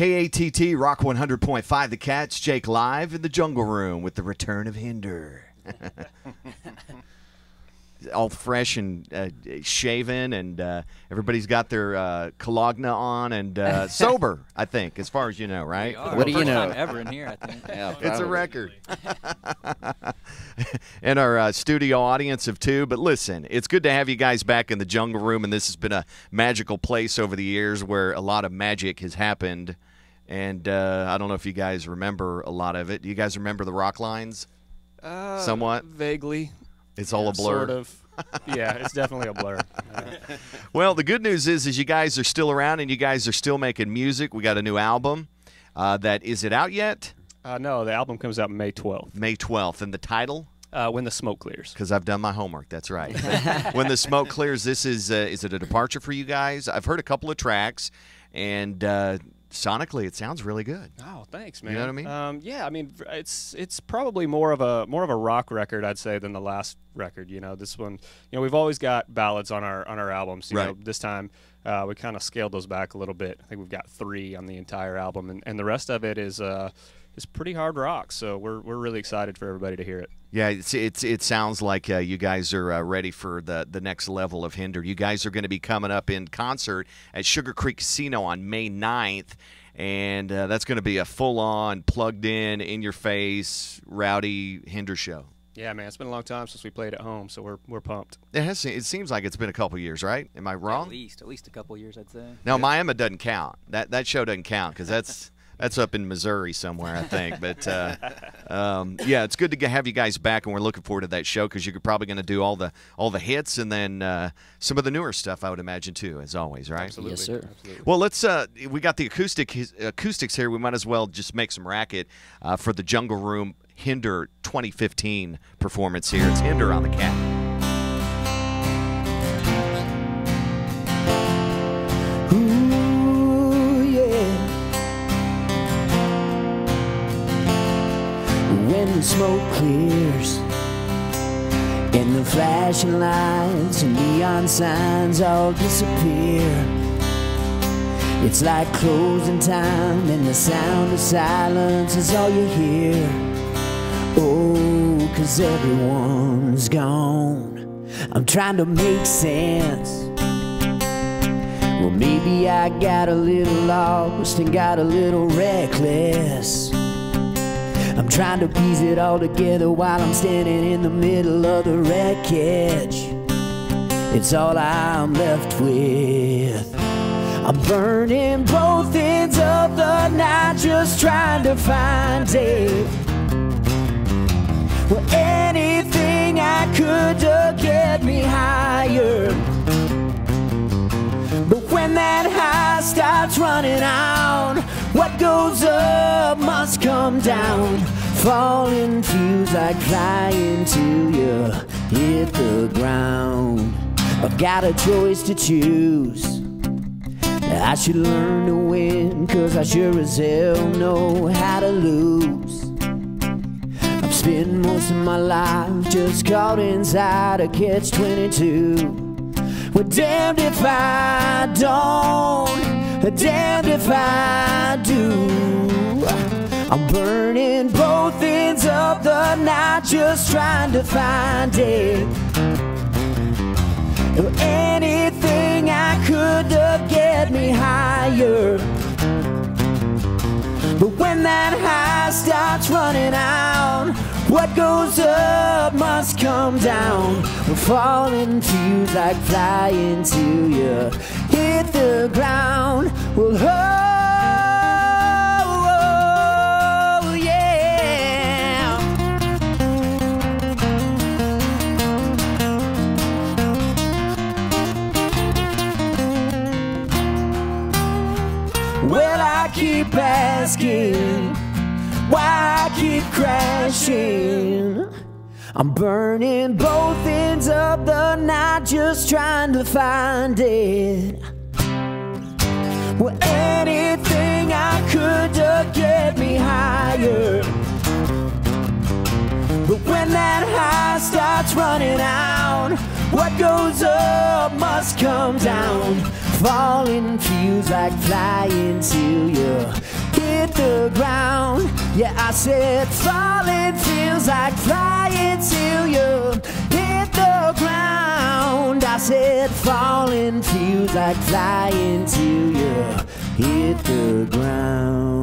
KATT Rock 100.5 The Cats. Jake live in the Jungle Room with the return of Hinder. All fresh and shaven, and everybody's got their cologne on and sober, I think, as far as you know, right? What do you know? First time ever in here, I think. Yeah, it's a record. And our studio audience of two. But listen, it's good to have you guys back in the Jungle Room, and this has been a magical place over the years where a lot of magic has happened. And I don't know if you guys remember a lot of it. Do you guys remember the rock lines? Somewhat? Vaguely. It's all a blur. Sort of. Yeah, it's definitely a blur. Well, the good news is you guys are still around and you guys are still making music. We got a new album. Is it out yet? No, the album comes out May 12th. May 12th. And the title? When the Smoke Clears. Because I've done my homework. That's right. When the Smoke Clears, this is it a departure for you guys? I've heard a couple of tracks, and sonically, it sounds really good. Oh, thanks, man. You know what I mean? Yeah, I mean, it's probably more of a rock record, I'd say, than the last record. You know, this one, we've always got ballads on our albums. You know, this time we kind of scaled those back a little bit. I think we've got 3 on the entire album, and the rest of it is pretty hard rock. So we're really excited for everybody to hear it. Yeah, it sounds like you guys are ready for the next level of Hinder. You guys are going to be coming up in concert at Sugar Creek Casino on May 9th, and that's going to be a full-on, plugged-in, in-your-face, rowdy Hinder show. Yeah, man, it's been a long time since we played at home, so we're pumped. It seems like it's been a couple years, right? Am I wrong? At least a couple years, I'd say. Now, Miami doesn't count. That show doesn't count because that's up in Missouri somewhere, I think. But, yeah, it's good to have you guys back, and we're looking forward to that show because you're probably going to do all the hits and then some of the newer stuff, I would imagine, too, as always, right? Absolutely. Yes, sir. Absolutely. Well, we got the acoustics here. We might as well just make some racket for the Jungle Room Hinder 2015 performance here. It's Hinder on the KATT. When the smoke clears and the flashing lights and neon signs all disappear, it's like closing time and the sound of silence is all you hear. Oh, 'cause everyone's gone. I'm trying to make sense. Well, maybe I got a little lost and got a little reckless. I'm trying to piece it all together while I'm standing in the middle of the wreckage. It's all I'm left with. I'm burning both ends of the night, just trying to find it. Well, anything I could to get me higher. But when that high starts running out, what goes up must come down. Falling feels like flying till you hit the ground. I've got a choice to choose. I should learn to win, 'cause I sure as hell know how to lose. I've spent most of my life just caught inside a catch-22. Well, damned if I don't, damned if I do. I'm burning both ends of the night, just trying to find it. Anything I could to get me higher. But when that high starts running out, what goes up must come down. Well, falling feels like flying till you hit the ground. Well, oh, yeah. Well, I keep asking why I keep crashing. I'm burning both ends of the night, just trying to find it. Well, anything I could to get me higher. But when that high starts running out, what goes up must come down. falling feels like flying till you hit the ground. Yeah, I said falling feels like flying till you hit the ground. I said falling feels like flying till you hit the ground.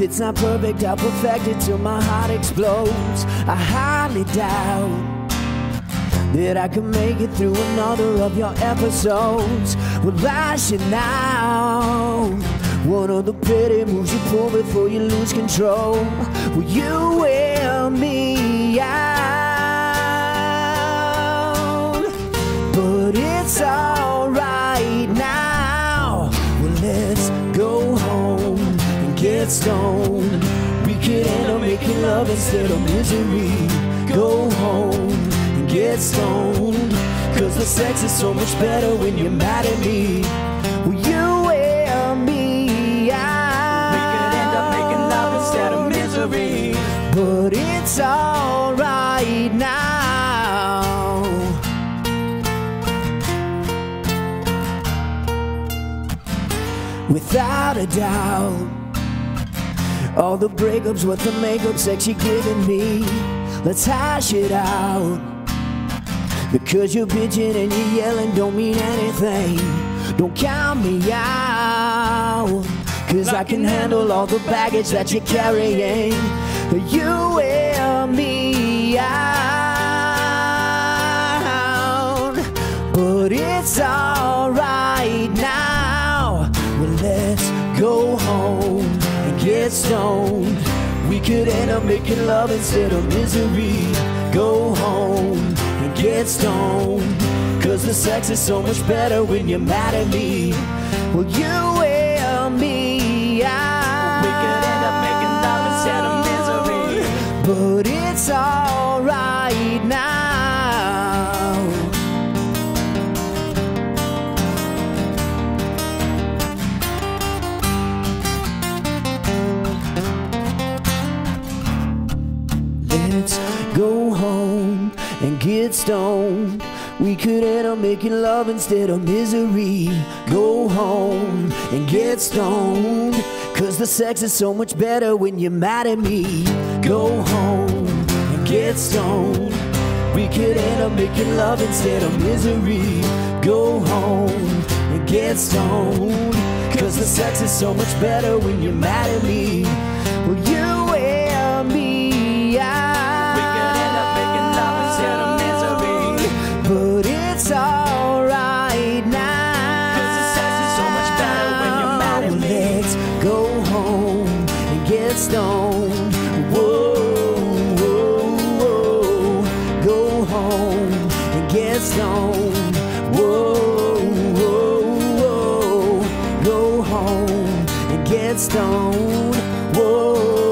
It's not perfect, I'll perfect it till my heart explodes. I highly doubt that I can make it through another of your episodes. Well, I should now one of the petty moves you pull before you lose control. Well, you wear me out, but it's alright now. Well, let's go home and get stoned. We could end up making love instead of misery. Go home and get stoned, 'cause the sex is so much better when you're mad at me. Well, you wear me out. We could end up making love instead of misery, but it's alright now. Without a doubt, all the breakups, what the makeup, sex you're giving me, let's hash it out. Because you're bitching and you're yelling don't mean anything. Don't count me out, 'cause I can handle all the baggage that you're carrying. You wear me out, but it's alright now. Well, let's go home and get stoned. We could end up making love instead of misery. Go home and get stoned, 'cause the sex is so much better when you're mad at me. Well, you wear me out. We could end up making love instead of misery, but it's alright now. Let's go home and get stoned. We could end up making love instead of misery. Go home and get stoned, 'cause the sex is so much better when you're mad at me. Go home and get stoned. We could end up making love instead of misery. Go home and get stoned, 'cause the sex is so much better when you're mad at me. Well, you wear me out. We could end up making love instead of misery, but it's alright now. 'Cause the sex is so much better when you're mad at me. Let's go home and get stoned. Whoa, whoa, whoa. Go home and get stoned. Whoa, whoa, whoa. Go home and get stoned. Whoa.